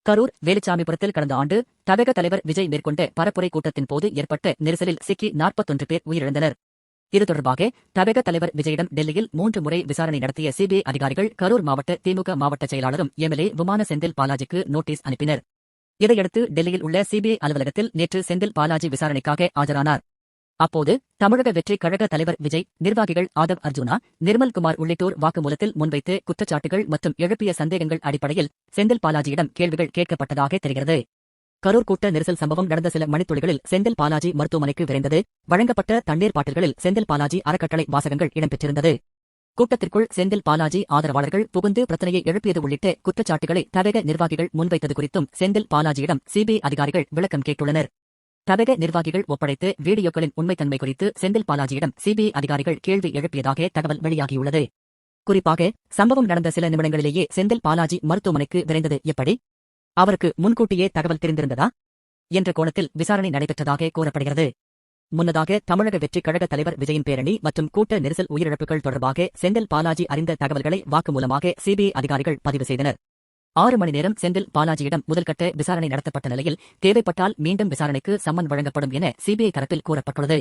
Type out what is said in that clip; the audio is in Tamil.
கரூர் வேலுச்சாமிபுரத்தில் கடந்த ஆண்டு தவேக தலைவர் விஜய் மேற்கொண்ட பரப்புரை கூட்டத்தின் போது ஏற்பட்ட நெரிசலில் சிக்கி 41 பேர் உயிரிழந்தனர். இது தொடர்பாக தவேக தலைவர் விஜயிடம் டெல்லியில் 3 முறை விசாரணை நடத்திய சிபிஐ அதிகாரிகள் கரூர் மாவட்ட திமுக மாவட்ட செயலாளரும் எம்எல்ஏ விமான செந்தில் பாலாஜிக்கு நோட்டீஸ் அனுப்பினர். இதையடுத்து டெல்லியில் உள்ள சிபிஐ அலுவலகத்தில் நேற்று செந்தில் பாலாஜி விசாரணைக்காக ஆஜரானார். அப்போது தமிழக வெற்றிக் கழக தலைவர் விஜய், நிர்வாகிகள் ஆதவ் அர்ஜுனா, நிர்மல்குமார் உள்ளிட்டோர் வாக்குமூலத்தில் முன்வைத்து குற்றச்சாட்டுகள் மற்றும் எழுப்பிய சந்தேகங்கள் அடிப்படையில் செந்தில் பாலாஜியிடம் கேள்விகள் கேட்கப்பட்டதாக தெரிகிறது. கரூர் கூட்ட நெரிசல் சம்பவம் நடந்த சில மணித்துளிகளில் செந்தில் பாலாஜி மருத்துவமனைக்கு விரைந்தது. வழங்கப்பட்ட தண்ணீர் பாட்டில்களில் செந்தில் பாலாஜி அறக்கட்டளை வாசகங்கள் இடம்பெற்றிருந்தது. கூட்டத்திற்குள் செந்தில் பாலாஜி ஆதரவாளர்கள் புகுந்து பிரச்சனையை எழுப்பியது உள்ளிட்ட குற்றச்சாட்டுகளை தவேக நிர்வாகிகள் முன்வைத்தது குறித்தும் செந்தில் பாலாஜியிடம் சிபிஐ அதிகாரிகள் விளக்கம் கேட்டுள்ளனர். தவேக நிர்வாகிகள் ஒப்படைத்த வீடியோக்களின் உண்மைத்தன்மை குறித்து செந்தில் பாலாஜியிடம் சிபிஐ அதிகாரிகள் கேள்வி எழுப்பியதாக தகவல் வெளியாகியுள்ளது. குறிப்பாக சம்பவம் நடந்த சில நிமிடங்களிலேயே செந்தில் பாலாஜி மருத்துவமனைக்கு விரைந்தது எப்படி? அவருக்கு முன்கூட்டியே தகவல் தெரிந்திருந்ததா என்ற கோணத்தில் விசாரணை நடைபெற்றதாக கூறப்படுகிறது. முன்னதாக தமிழக வெற்றிக் கழக தலைவர் விஜயின் பேரணி மற்றும் கூட்ட நெரிசல் உயிரிழப்புகள் தொடர்பாக செந்தில் பாலாஜி அறிந்த தகவல்களை வாக்குமூலமாக சிபிஐ அதிகாரிகள் பதிவு செய்தனர். 6 மணி நேரம் செந்தில் பாலாஜியிடம் முதல்கட்ட விசாரணை நடத்தப்பட்ட நிலையில் தேவைப்பட்டால் மீண்டும் விசாரணைக்கு சம்மன் வழங்கப்படும் என சிபிஐ தரப்பில் கூறப்பட்டுள்ளது.